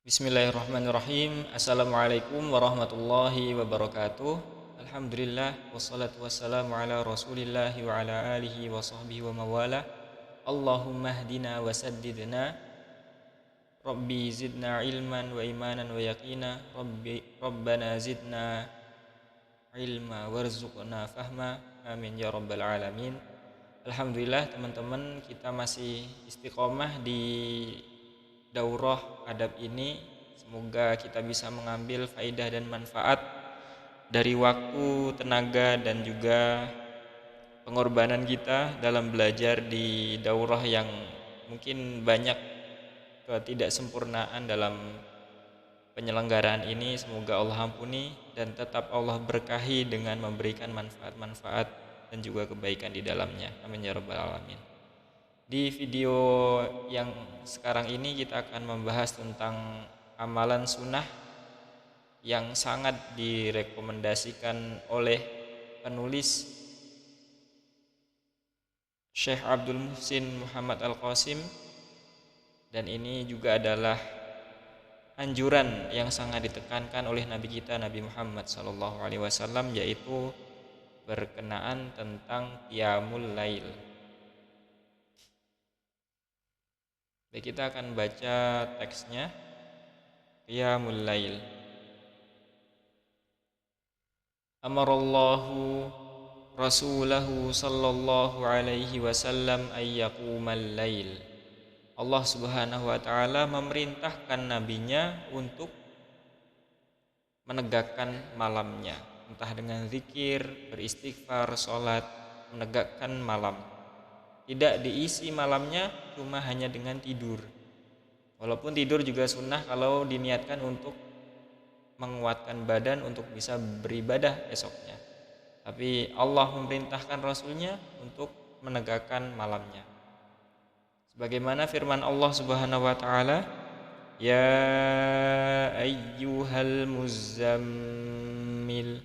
Bismillahirrahmanirrahim. Assalamualaikum warahmatullahi wabarakatuh. Alhamdulillah wassalatu wassalamu ala Rasulillah wa ala alihi wa sahbihi wa mawala. Allahumma hdina wa saddidna. Rabbi zidna ilman wa imanan wa yaqina. Rabbana zidna ilma warzuqna fahma. Amin ya rabbal alamin. Alhamdulillah teman-teman, kita masih istiqomah di daurah adab ini. Semoga kita bisa mengambil faidah dan manfaat dari waktu, tenaga, dan juga pengorbanan kita dalam belajar di daurah yang mungkin banyak ketidaksempurnaan dalam penyelenggaraan ini. Semoga Allah ampuni dan tetap Allah berkahi dengan memberikan manfaat-manfaat dan juga kebaikan di dalamnya. Amin ya rabbal alamin. Di video yang sekarang ini kita akan membahas tentang amalan sunnah yang sangat direkomendasikan oleh penulis Syekh Abdul Muhsin Muhammad Al-Qasim, dan ini juga adalah anjuran yang sangat ditekankan oleh Nabi kita Nabi Muhammad SAW, yaitu berkenaan tentang qiyamul lail. Baik, kita akan baca teksnya. Qiyamul lail. Amarallahu rasulahu sallallahu alaihi wasallam ayyaqumal lail. Allah Subhanahu wa taala memerintahkan nabinya untuk menegakkan malamnya, entah dengan zikir, beristighfar, salat, menegakkan malam. Tidak diisi malamnya cuma hanya dengan tidur. Walaupun tidur juga sunnah kalau diniatkan untuk menguatkan badan untuk bisa beribadah esoknya. Tapi Allah memerintahkan Rasulnya untuk menegakkan malamnya. Sebagaimana firman Allah Subhanahu wa taala, "Ya ayyuhal muzammil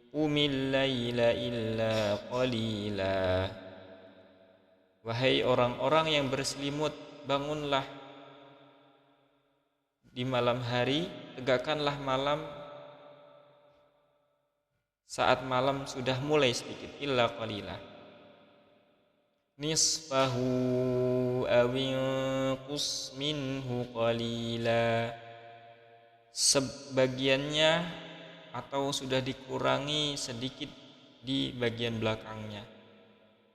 qumil laila illa qalila." Wahai orang-orang yang berselimut, bangunlah di malam hari, tegakkanlah malam saat malam sudah mulai sedikit, illa qalila. Nisfahu awinqus minhu qalila. Sebagiannya atau sudah dikurangi sedikit di bagian belakangnya.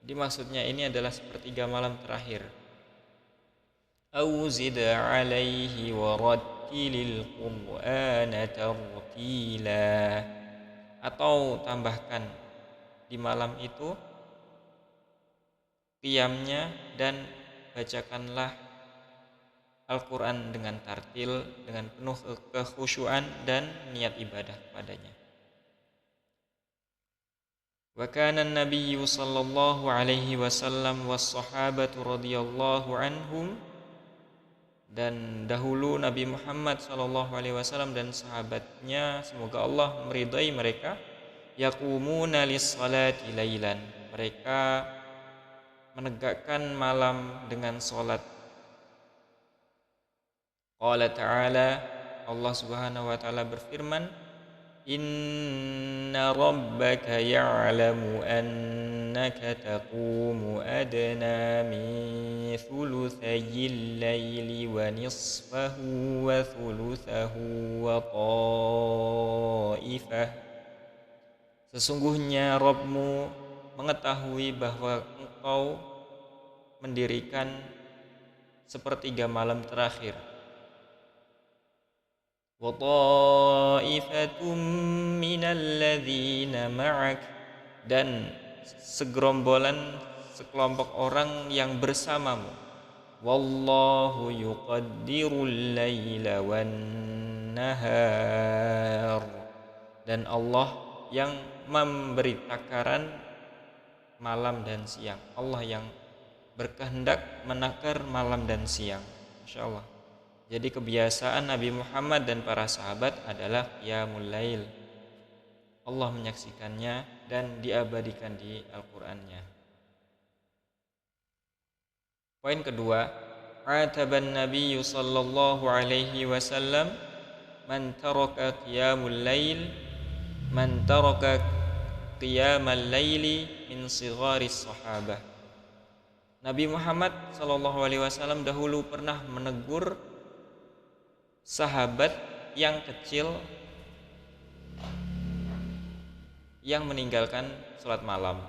Jadi maksudnya ini adalah sepertiga malam terakhir. Au zid alaihi wa rattilil qur'ana tartila. Atau tambahkan di malam itu qiyamnya dan bacakanlah Al-Quran dengan tartil, dengan penuh kekhusyuan dan niat ibadah kepadanya. Wa kana an-nabiyyu sallallahu alaihi wasallam was sahabatu radhiyallahu anhum, dan dahulu Nabi Muhammad sallallahu alaihi wasallam dan sahabatnya, semoga Allah meridai mereka, yaqumuna lis-salati lailan, mereka menegakkan malam dengan salat. Qala ta'ala, Allah Subhanahu wa taala berfirman, Inna rabbaka ya'lamu annaka taqumu adna min thuluthayil layli wa nisfahu wa thuluthahu wa ta'ifah. Sesungguhnya Rabbmu mengetahui bahwa engkau mendirikan sepertiga malam terakhir. Wa ta'ifatum minal ladzina ma'ak, dan sekelompok orang yang bersamamu. Wallahu yuqaddirul laila wan nahar, dan Allah yang memberi takaran malam dan siang. Allah yang berkehendak menakar malam dan siang. Insyaallah. Jadi kebiasaan Nabi Muhammad dan para sahabat adalah qiyamul lail. Allah menyaksikannya dan diabadikan di Al-Qur'annya. Poin kedua, ataban nabiyyu sallallahu alaihi wasallam man taraka qiyamul lail man taraka qiyamal laili min sigharis sahabah. Nabi Muhammad sallallahu alaihi wasallam dahulu pernah menegur sahabat yang kecil yang meninggalkan salat malam.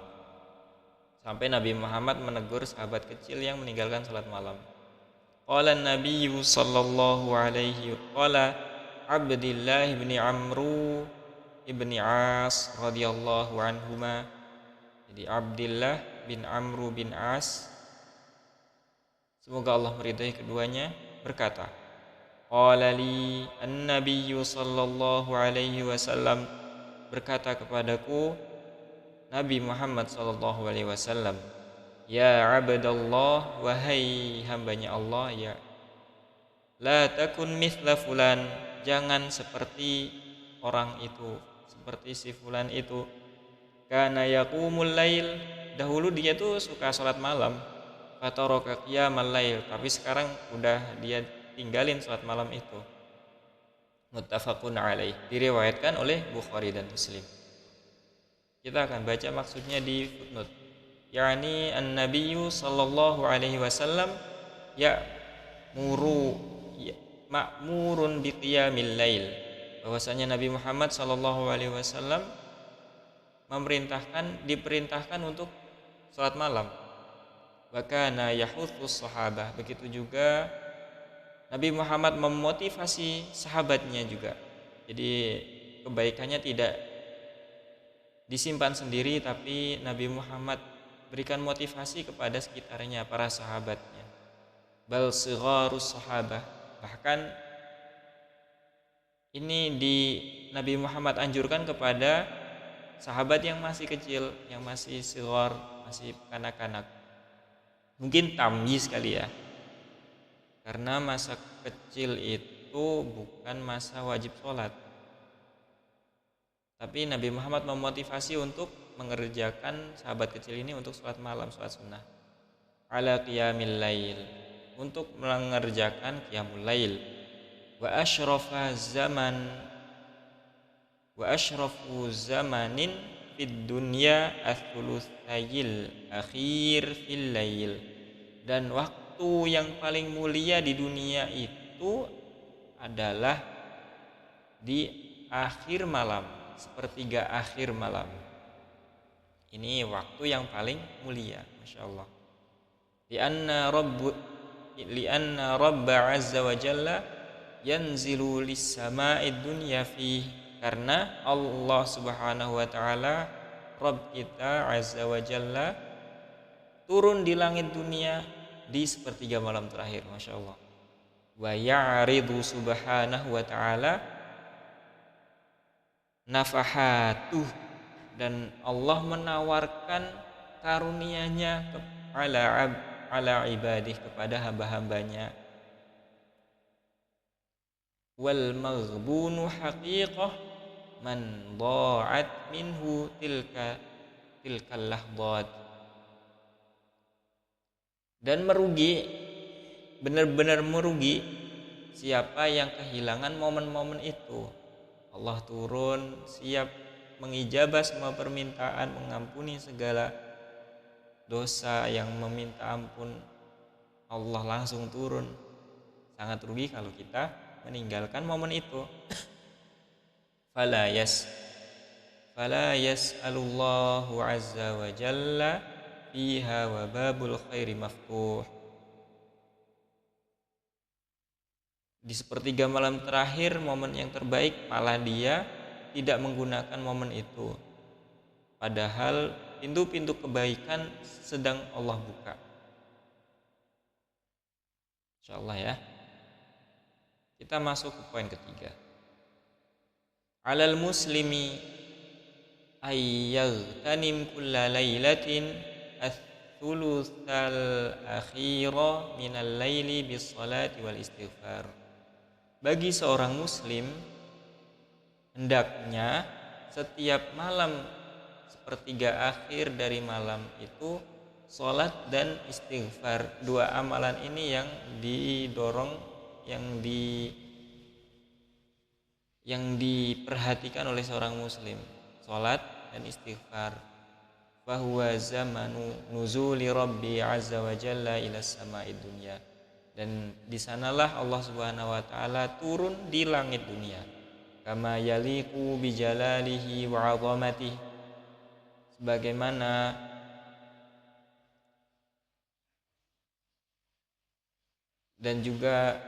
Sampai Nabi Muhammad menegur sahabat kecil yang meninggalkan salat malam. Qala Nabi sallallahu alaihi qala Abdullah bin Amru ibni As radhiyallahu anhuma. Jadi Abdullah bin Amru bin As, semoga Allah meridai keduanya, berkata, qala li an-nabiy sallallahu alaihi wasallam, berkata kepadaku Nabi Muhammad sallallahu alaihi wasallam, ya Abdallah, wahai hambanya Allah, ya, la takun mithla fulan, jangan seperti orang itu, seperti si fulan itu. Kana yaqumul lail, dahulu dia tuh suka salat malam, fataraka qiyamal lail, tapi sekarang udah dia tinggalin salat malam itu. Muttafaqun alaih, diriwayatkan oleh Bukhari dan Muslim. Kita akan baca maksudnya di footnote. Yani an-nabiyyu sallallahu alaihi wasallam ma'murun bi qiyamil lail. Bahwasanya Nabi Muhammad sallallahu alaihi wasallam diperintahkan untuk salat malam. Wa kana yahutsus sahabah. Begitu juga Nabi Muhammad memotivasi sahabatnya juga. Jadi kebaikannya tidak disimpan sendiri, tapi Nabi Muhammad berikan motivasi kepada sekitarnya, para sahabatnya. Bal sigharus sahabah, bahkan ini Nabi Muhammad anjurkan kepada sahabat yang masih kecil, yang masih sighar, masih kanak-kanak. Mungkin tamyiz kali ya, karena masa kecil itu bukan masa wajib sholat. Tapi Nabi Muhammad memotivasi untuk mengerjakan sahabat kecil ini untuk sholat malam, sholat sunnah. Ala qiyamil lail, untuk mengerjakan qiyamul lail. Wa asyrafu zamanin fid dunya ats-tsulutsayil akhir fil lail. Dan waktu yang paling mulia di dunia itu adalah di akhir malam, sepertiga akhir malam. Ini waktu yang paling mulia, Masya Allah. Lianna Rabba Azza wa Jalla yanzilu lis-sama'id dunya fi, karena Allah Subhanahu wa taala, Rabb kita Azza wa Jalla, turun di langit dunia di sepertiga malam terakhir, Masya Allah. Wa ya'ridu subhanahu wa ta'ala nafahatuh, dan Allah menawarkan karunia-Nya ala ibadih, kepada hamba-hambanya. Wal maghbunu haqiqah man dha'at minhu tilkal lahdat. Dan merugi, benar-benar merugi siapa yang kehilangan momen-momen itu. Allah turun siap mengijabah semua permintaan, mengampuni segala dosa yang meminta ampun. Allah langsung turun. Sangat rugi kalau kita meninggalkan momen itu. Fala yas'alullahu azza wa jalla fiha wa babul khairi maftuh. Di sepertiga malam terakhir, momen yang terbaik, malah dia tidak menggunakan momen itu, padahal pintu-pintu kebaikan sedang Allah buka. Insyaallah ya. Kita masuk ke poin ketiga. Alal muslimi ayyagtanim kulla lailatin ats-tsulutsal akhira minal laili bis salati wal istighfar. Bagi seorang muslim, hendaknya setiap malam, sepertiga akhir dari malam itu, salat dan istighfar. Dua amalan ini yang didorong, yang diperhatikan oleh seorang muslim, salat dan istighfar. Fahuwa zamanu nuzuli rabbi azza wa jalla ila sama'id dunya. Dan di sanalah Allah Subhanahu wa taala turun di langit dunia. Kama yaliqu bi jalalihi wa 'azamatihi, sebagaimana dan juga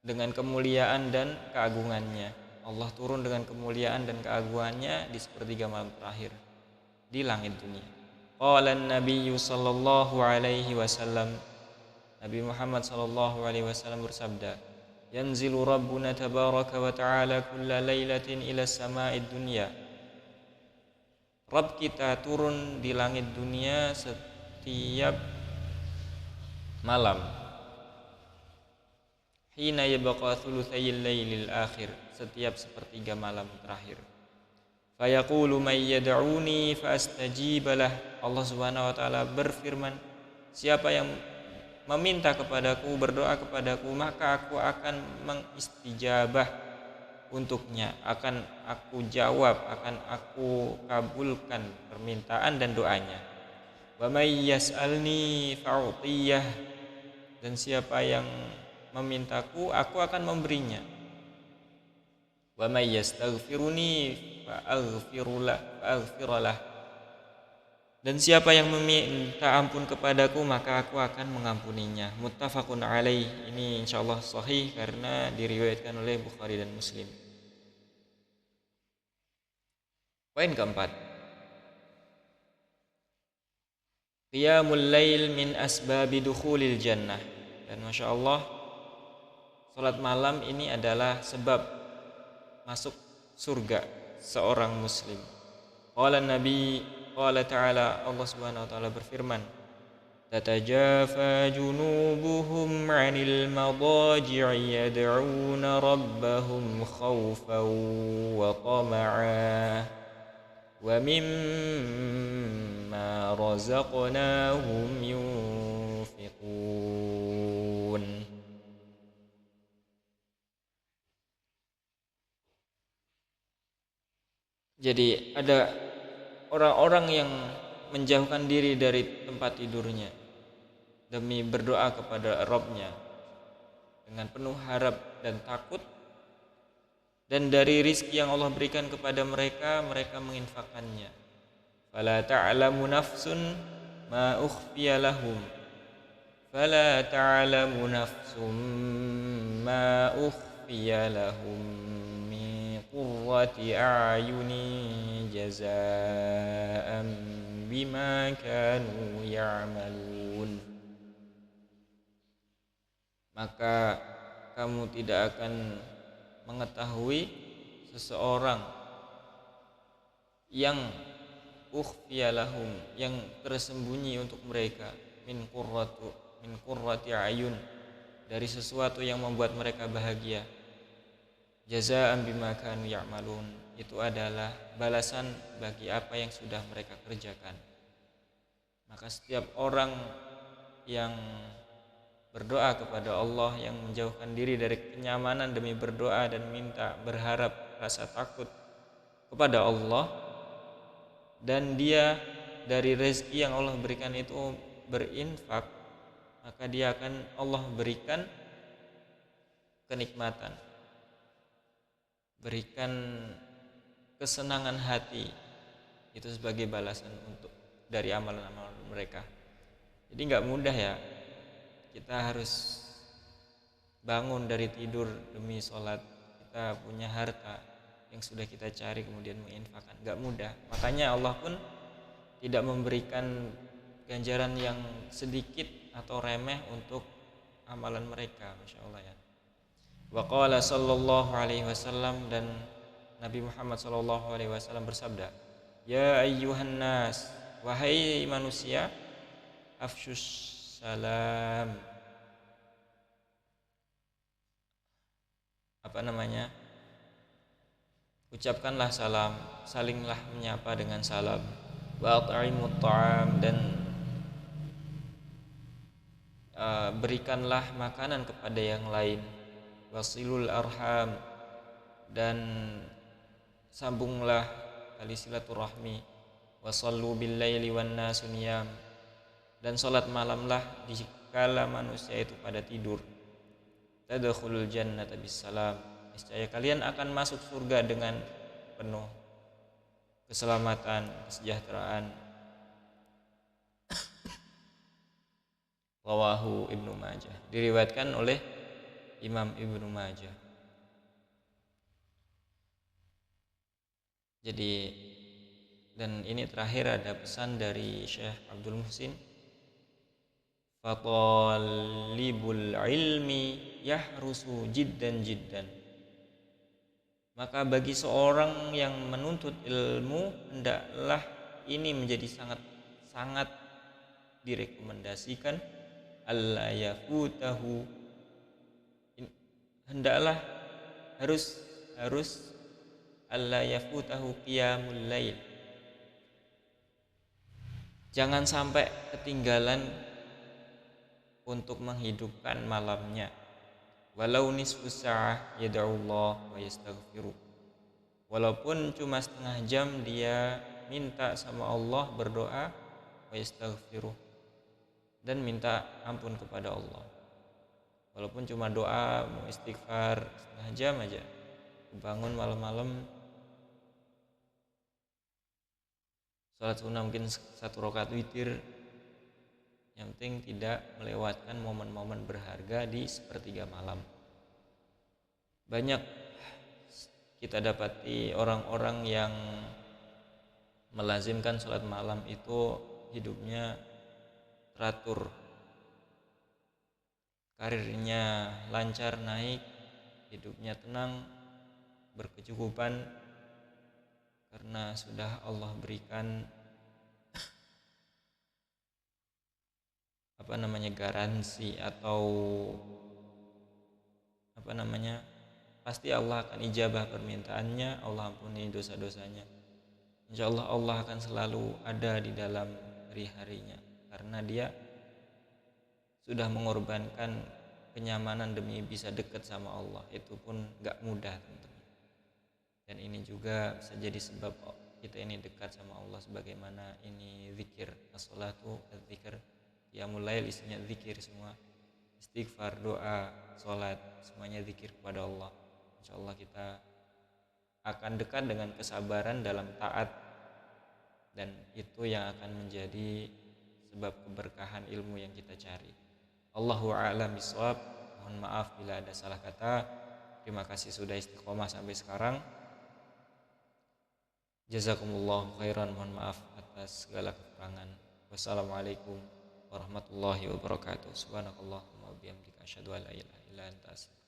dengan kemuliaan dan keagungannya. Allah turun dengan kemuliaan dan keagungannya di sepertiga malam terakhir di langit dunia. Qala an-nabiy sallallahu alaihi wasallam, Nabi Muhammad sallallahu alaihi wasallam bersabda, yanzilu rabbuna tabaraka wa ta'ala kulla lailatin ila sama'id dunya. Rabb kita turun di langit dunia setiap malam. Hina yabqa thulutsayil lailil akhir, setiap sepertiga malam terakhir. Fayaqulu may yad'uni fastajibalah. Allah Subhanahu wa taala berfirman, siapa yang meminta kepadaku, berdoa kepadaku, maka aku akan mengistijabah untuknya, akan aku jawab, akan aku kabulkan permintaan dan doanya. Wa may yas'alni fa'utiyah, dan siapa yang memintaku, aku akan memberinya. Wa may yastaghfiruni fa'aghfiralah, dan siapa yang meminta ampun kepadaku, maka aku akan mengampuninya. Muttafaqun alaih. Ini insyaallah sahih karena diriwayatkan oleh Bukhari dan Muslim. Poin keempat, qiyamul lail min asbabi dukhulil jannah. Dan Masya Allah, salat malam ini adalah sebab masuk surga seorang muslim. Qala Nabi, qala ta'ala, Allah Subhanahu wa taala berfirman, tatajafa junubuhum 'anil madaji'i yad'una rabbahum khaufan wa tama'a wa mimma razaqnahum yunfiqun. Jadi ada orang-orang yang menjauhkan diri dari tempat tidurnya demi berdoa kepada Rabb-nya dengan penuh harap dan takut, dan dari rizki yang Allah berikan kepada mereka, mereka menginfakkannya. Fala ta'lamu nafsun ma ukhfiya lahum, fala ta'lamu nafsum ma ukhfiya lahum qurrati a'yuni jazaa'an bima kanu ya'malun. Maka kamu tidak akan mengetahui seseorang yang ukhfiya lahum, yang tersembunyi untuk mereka, min qurrati a'yun, dari sesuatu yang membuat mereka bahagia. Jazaa'an bima kanu ya'malun, itu adalah balasan bagi apa yang sudah mereka kerjakan. Maka setiap orang yang berdoa kepada Allah, yang menjauhkan diri dari kenyamanan demi berdoa dan minta, berharap, rasa takut kepada Allah, dan dia dari rezeki yang Allah berikan itu berinfak, maka dia akan Allah berikan kenikmatan, berikan kesenangan hati, itu sebagai balasan untuk dari amalan-amalan mereka. Jadi nggak mudah ya, kita harus bangun dari tidur demi sholat, kita punya harta yang sudah kita cari kemudian menginfakkan, nggak mudah. Makanya Allah pun tidak memberikan ganjaran yang sedikit atau remeh untuk amalan mereka. Masya Allah ya. Wa qala sallallahu alaihi wasallam, dan Nabi Muhammad sallallahu alaihi wasallam bersabda, ya ayyuhan nas, wahai manusia, afsyus salam, ucapkanlah salam, salinglah menyapa dengan salam. wa at'imut ta'am, dan berikanlah makanan kepada yang lain, wasilul arham, dan sambunglah tali silaturahmi, wasallu bil laili wan nasu niyam, dan salat malamlah dikala manusia itu pada tidur, tadkhulul jannata bisalam, niscaya kalian akan masuk surga dengan penuh keselamatan, kesejahteraan. Rawahu Ibnu Majah, diriwayatkan oleh Imam Ibnu Majah. Jadi, dan ini terakhir ada pesan dari Syekh Abdul Muhsin, fatalibul ilmi yahrusu jiddan jiddan, maka bagi seorang yang menuntut ilmu hendaklah ini menjadi sangat direkomendasikan, alla yafutahu, hendaklah harus alla yafutahu qiyamul lail, jangan sampai ketinggalan untuk menghidupkan malamnya, walau nisfus sa'ah yad'ullah wa yastaghfiru, walaupun cuma setengah jam dia minta sama Allah, berdoa, wa yastaghfiru, dan minta ampun kepada Allah. Walaupun cuma doa, mau istighfar setengah jam aja, bangun malam-malam, salat sunnah mungkin 1 rakaat witir, yang penting tidak melewatkan momen-momen berharga di sepertiga malam. Banyak kita dapati orang-orang yang melazimkan salat malam itu hidupnya teratur, karirnya lancar naik, hidupnya tenang, berkecukupan, karena sudah Allah berikan garansi, atau pasti Allah akan ijabah permintaannya, Allah ampuni dosa-dosanya. Insyaallah Allah akan selalu ada di dalam hari-harinya, karena dia sudah mengorbankan kenyamanan demi bisa dekat sama Allah. Itu pun gak mudah, teman-teman. Dan ini juga bisa jadi sebab kita ini dekat sama Allah, sebagaimana ini zikir, as-salatu az-zikr, qiyamul lail isinya zikir semua, istighfar, doa, salat, semuanya zikir kepada Allah. Insyaallah kita akan dekat dengan kesabaran dalam taat, dan itu yang akan menjadi sebab keberkahan ilmu yang kita cari. Allahu a'lam bishawab. Mohon maaf bila ada salah kata. Terima kasih sudah istiqomah sampai sekarang. Jazakumullahu khairan. Mohon maaf atas segala kekurangan. Wassalamualaikum warahmatullahi wabarakatuh. Subhanakallahumma wa bihamdika asyhadu an la ilaha illa anta astaghfiruka